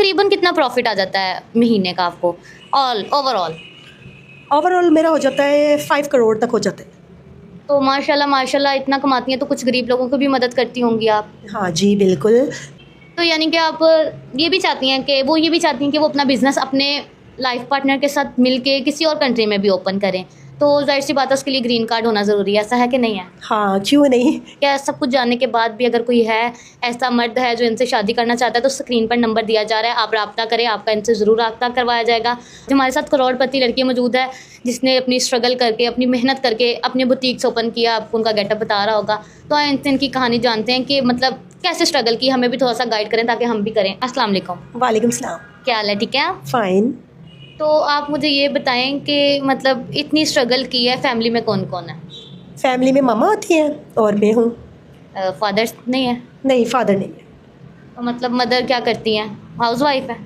तकरीबन कितना प्रॉफिट आ जाता है महीने का आपको ओवरऑल? ओवरऑल मेरा हो जाता है 5 करोड़ तक हो जाता है। तो माशाल्लाह माशाल्लाह इतना कमाती हैं तो कुछ गरीब लोगों को भी मदद करती होंगी आप। हाँ जी बिल्कुल। तो यानी कि आप ये भी चाहती हैं कि ये भी चाहती हैं कि वो अपना बिज़नेस अपने लाइफ पार्टनर के साथ मिलके किसी और कंट्री में भी ओपन करें, तो ज़ाहिर सी बात है उसके लिए ग्रीन कार्ड होना ज़रूरी है, ऐसा है कि नहीं है? हाँ क्यों नहीं। क्या सब कुछ जानने के बाद भी अगर कोई है ऐसा मर्द है जो इनसे शादी करना चाहता है तो स्क्रीन पर नंबर दिया जा रहा है, आप रब्ता करें, आपका इनसे ज़रूर रब्ता करवाया जाएगा। हमारे साथ करोड़पति लड़की मौजूद है जिसने अपनी स्ट्रगल करके अपनी मेहनत करके अपने बुटीक्स ओपन किया, आपको उनका गेटअप बता रहा होगा। तो आइए इनसे इनकी कहानी जानते हैं कि मतलब कैसे स्ट्रगल की, हमें भी थोड़ा सा गाइड करें ताकि हम भी करें। अस्सलाम वालेकुम। वालेकुम सलाम। क्या हाल है, ठीक है? फ़ाइन। तो आप मुझे ये बताएं कि मतलब इतनी स्ट्रगल की है, फैमिली में कौन कौन है? फैमिली में मामा होती हैं और मैं हूँ। फादर नहीं है? नहीं फादर नहीं है। तो मतलब मदर क्या करती हैं, हाउस वाइफ है?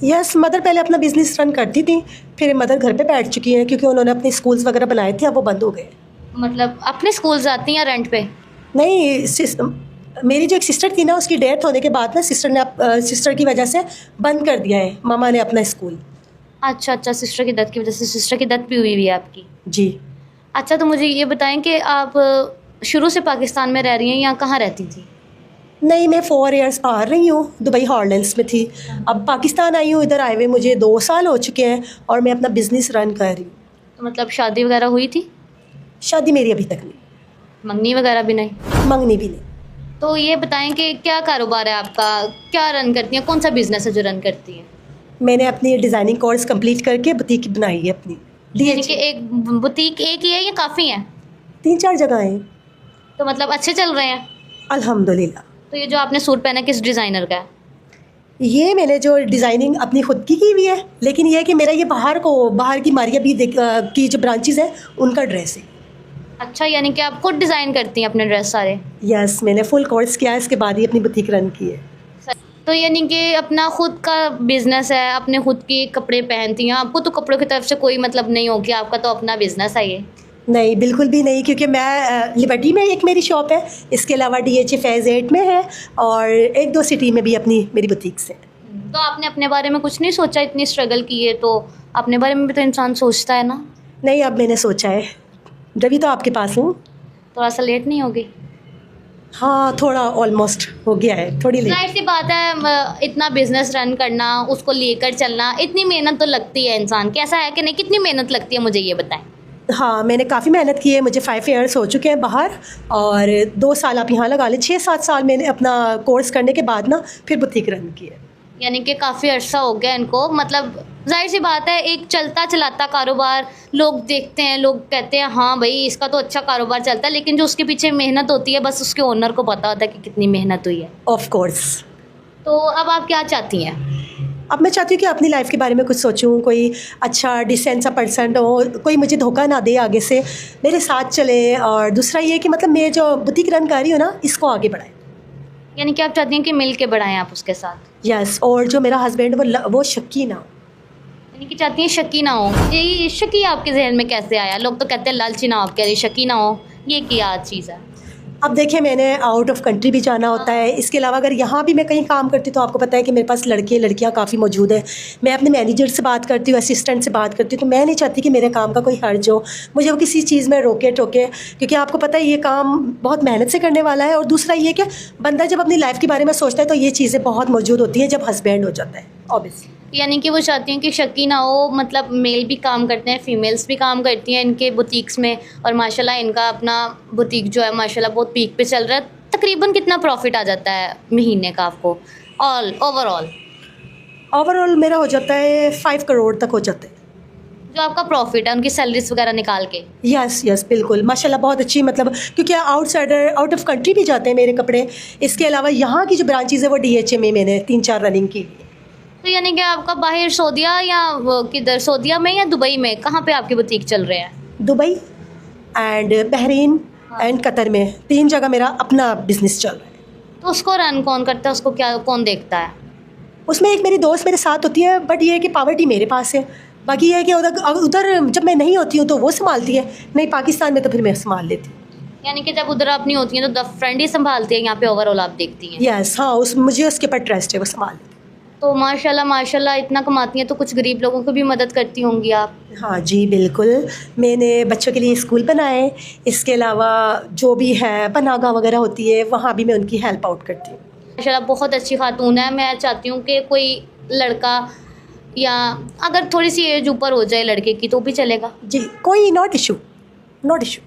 यस मदर पहले अपना बिजनेस रन करती थी, फिर मदर घर पे बैठ चुकी हैं क्योंकि उन्होंने अपने स्कूल्स वगैरह बनाए थे, अब वो बंद हो गए। मतलब अपने स्कूल जाती हैं या रेंट पे? नहीं मेरी जो एक सिस्टर थी ना, उसकी डेथ होने के बाद ना सिस्टर की वजह से बंद कर दिया है मामा ने अपना स्कूल। अच्छा अच्छा, सिस्टर की डेथ की वजह से। सिस्टर की डेथ भी हुई है आपकी? जी। अच्छा, तो मुझे ये बताएं कि आप शुरू से पाकिस्तान में रह रही हैं या कहाँ रहती थी? नहीं मैं 4 इयर्स बाहर रही हूँ, दुबई हॉलैंड्स में थी, अब पाकिस्तान आई हूँ। इधर आए हुए मुझे 2 साल हो चुके हैं और मैं अपना बिजनेस रन कर रही हूँ। तो मतलब शादी वगैरह हुई थी? शादी मेरी अभी तक नहीं। मंगनी वगैरह भी नहीं? मंगनी भी नहीं। तो ये बताएं कि क्या कारोबार है आपका, क्या रन करती हैं, कौन सा बिजनेस है जो रन करती हैं? मैंने अपनी डिज़ाइनिंग कोर्स कंप्लीट करके बुटीक बनाई है अपनी। यानी कि एक बुटीक एक ही है या काफ़ी है? 3-4 जगह हैं। तो मतलब अच्छे चल रहे हैं? अल्हम्दुलिल्लाह। तो ये जो आपने सूट पहना किस डिज़ाइनर का है? ये मैंने जो डिज़ाइनिंग अपनी खुद की हुई है, लेकिन ये है कि मेरा ये बाहर की मारिया भी की जो ब्रांचेस हैं उनका ड्रेस है। अच्छा, यानी कि आप खुद डिज़ाइन करती हैं अपने ड्रेस सारे? यस मैंने फुल कोर्स किया है, इसके बाद ही अपनी बुटीक रन की है। तो यानी कि अपना खुद का बिज़नेस है, अपने खुद के कपड़े पहनती हैं, आपको तो कपड़ों की तरफ से कोई मतलब नहीं होगी, आपका तो अपना बिज़नेस है ये? नहीं बिल्कुल भी नहीं, क्योंकि मैं लिबर्टी में एक मेरी शॉप है, इसके अलावा DHA फेज़ 8 में है और 1-2 सिटी में भी अपनी मेरी बुटीक्स है। तो आपने अपने बारे में कुछ नहीं सोचा? इतनी स्ट्रगल की है तो अपने बारे में भी तो इंसान सोचता है ना? नहीं अब मैंने सोचा है, जभी तो आपके पास हूँ। थोड़ा सा लेट नहीं हो गई? हाँ थोड़ा ऑलमोस्ट हो गया है, थोड़ी लेट। जाहिर सी बात है, इतना बिजनेस रन करना, उसको लेकर चलना, इतनी मेहनत तो लगती है इंसान की, ऐसा है कि नहीं? कितनी मेहनत लगती है, मुझे ये बताएं। हाँ मैंने काफ़ी मेहनत की है, मुझे 5 इयर्स हो चुके हैं बाहर और 2 साल आप यहाँ लगा लें, 6-7 साल मैंने अपना कोर्स करने के बाद ना फिर बुटीक रन की है। यानी कि काफ़ी अर्सा हो गया इनको। मतलब जाहिर सी बात है, एक चलता चलाता कारोबार लोग देखते हैं, लोग कहते हैं हाँ भाई इसका तो अच्छा कारोबार चलता है, लेकिन जो उसके पीछे मेहनत होती है बस उसके ओनर को पता होता है कि कितनी मेहनत हुई है। Of course. तो अब आप क्या चाहती हैं? अब मैं चाहती हूँ कि अपनी लाइफ के बारे में कुछ सोचूं, कोई अच्छा डिसेंट सा पर्सन हो, कोई मुझे धोखा ना दे, आगे से मेरे साथ चले, और दूसरा ये कि मतलब मैं जो बुटीक रन कर रही हूँ ना इसको आगे बढ़ाए। यानी कि आप चाहती हैं कि मिल के बढ़ाएं आप उसके साथ? यस, और जो मेरा हस्बैंड वो शक्की ना हो। यानी कि चाहती हैं शकी ना हो। ये शकी आपके जहन में कैसे आया? लोग तो कहते हैं लालची ना हो, आप कह रही शकी ना हो, ये क्या चीज़ है? अब देखिए मैंने आउट ऑफ कंट्री भी जाना होता है, इसके अलावा अगर यहाँ भी मैं कहीं काम करती हूँ तो आपको पता है कि मेरे पास लड़कियाँ काफ़ी मौजूद हैं। मैं अपने मैनेजर से बात करती हूँ, असिस्टेंट से बात करती हूँ, तो मैं नहीं चाहती कि मेरे काम का कोई हर्ज हो, मुझे वो किसी चीज़ में रोके टोके, क्योंकि आपको पता है ये काम बहुत मेहनत से करने वाला है। और दूसरा ये कि बंदा जब अपनी लाइफ के बारे में सोचता है तो ये चीज़ें बहुत मौजूद होती हैं जब हस्बैंड हो जाता है ऑब्वियसली। यानी कि वो चाहती हैं कि शकी ना हो, मतलब मेल भी काम करते हैं, फीमेल्स भी काम करती हैं इनके बुटीक्स में, और माशाल्लाह इनका अपना बुटीक जो है माशाल्लाह बहुत पीक पे चल रहा है। तकरीबन कितना प्रॉफिट आ जाता है महीने का आपको ओवरऑल मेरा हो जाता है 5 करोड़ तक हो जाता है, जो आपका प्रॉफिट है उनकी सैलरीज वगैरह निकाल के? यस बिल्कुल माशाल्लाह बहुत अच्छी, मतलब क्योंकि आउट ऑफ कंट्री भी जाते हैं मेरे कपड़े। इसके अलावा यहाँ की जो ब्रांचेज़ है वो DHA में मैंने 3-4 रनिंग की। तो यानी कि आपका बाहर सऊदिया या किधर, सऊदिया में या दुबई में, कहाँ पे आपकी बुटीक चल रहे हैं? Dubai and Bahrain and Qatar में 3 जगह मेरा अपना बिजनेस चल रहा है। तो उसको रन कौन करता है, उसको क्या कौन देखता है? उसमें एक मेरी दोस्त मेरे साथ होती है, बट ये है कि पावर्टी मेरे पास है। बाकी ये है कि उधर जब मैं नहीं होती हूँ तो वो संभालती है, नहीं पाकिस्तान में तो फिर मैं संभाल लेती हूँ। यानी कि जब उधर आप नहीं होती हैं तो द फ्रेंड ही संभालती है, यहाँ पे ओवरऑल आप देखती हैं? यस हाँ, मुझे उसके ऊपर ट्रस्ट है, वो संभाल लेती है। तो माशाल्लाह माशाल्लाह इतना कमाती हैं तो कुछ गरीब लोगों को भी मदद करती होंगी आप। हाँ जी बिल्कुल, मैंने बच्चों के लिए स्कूल बनाए, इसके अलावा जो भी है पनाहगाह वगैरह होती है वहाँ भी मैं उनकी हेल्प आउट करती हूँ। माशाल्लाह बहुत अच्छी खातून है। मैं चाहती हूँ कि कोई लड़का या अगर थोड़ी सी एज ऊपर हो जाए लड़के की तो भी चलेगा, जी कोई नॉट इशू, नॉट इशू।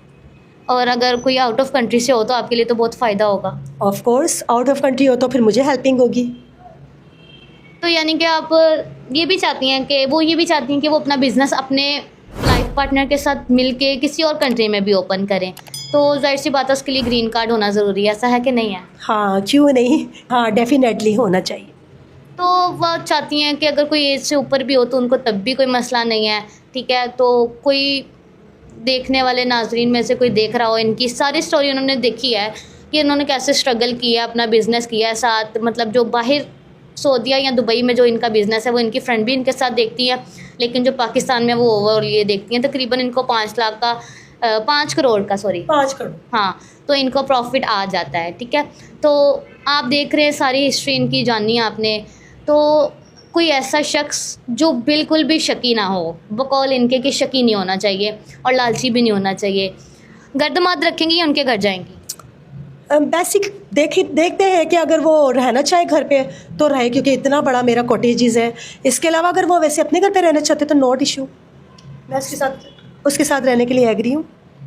और अगर कोई आउट ऑफ कंट्री से हो तो आपके लिए तो बहुत फ़ायदा होगा। Of course out of country हो तो फिर मुझे हेल्पिंग होगी। तो यानी कि आप ये भी चाहती हैं कि वो ये भी चाहती हैं कि वो अपना बिज़नेस अपने लाइफ पार्टनर के साथ मिलके किसी और कंट्री में भी ओपन करें, तो जाहिर सी बात है उसके लिए ग्रीन कार्ड होना ज़रूरी है, ऐसा है कि नहीं है? हाँ क्यों नहीं, हाँ डेफिनेटली होना चाहिए। तो वह चाहती हैं कि अगर कोई एज से ऊपर भी हो तो उनको तब भी कोई मसला नहीं है, ठीक है। तो कोई देखने वाले नाजरीन में से कोई देख रहा हो, इनकी सारी स्टोरी उन्होंने देखी है कि उन्होंने कैसे स्ट्रगल किया, अपना बिज़नेस किया है साथ, मतलब जो बाहर सऊदीया या दुबई में जो इनका बिज़नेस है वो इनकी फ्रेंड भी इनके साथ देखती है, लेकिन जो पाकिस्तान में वो ओवरऑल ये देखती हैं। तकरीबन इनको 5 लाख का 5 करोड़ का 5 करोड़, हाँ, तो इनको प्रॉफिट आ जाता है, ठीक है। तो आप देख रहे हैं सारी हिस्ट्री इनकी जानी आपने, तो कोई ऐसा शख्स जो बिल्कुल भी शकी ना हो, बकौल इनके कि शकी नहीं होना चाहिए और लालची भी नहीं होना चाहिए। गर्दमाद रखेंगी या उनके घर जाएंगी? बेसिक देखते हैं कि अगर वो रहना चाहे घर पे तो रहे, क्योंकि इतना बड़ा मेरा कॉटेजेस है। इसके अलावा अगर वो वैसे अपने घर पे रहना चाहते तो नॉट इशू, मैं उसके साथ रहने के लिए एग्री हूँ।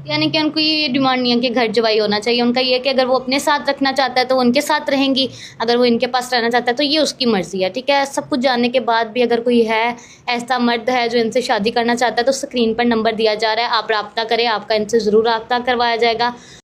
यानी कि उनको ये डिमांड नहीं है कि घर जवाई होना चाहिए, उनका ये है कि अगर वो अपने साथ रखना चाहता है तो वो उनके साथ रहेंगी, अगर वो इनके पास रहना चाहता है तो ये उसकी मर्ज़ी है, ठीक है। सब कुछ जानने के बाद भी अगर कोई है ऐसा मर्द है जो इनसे शादी करना चाहता है तो स्क्रीन पर नंबर दिया जा रहा है, आप रब्ता करें, आपका इनसे ज़रूर रब्ता करवाया जाएगा।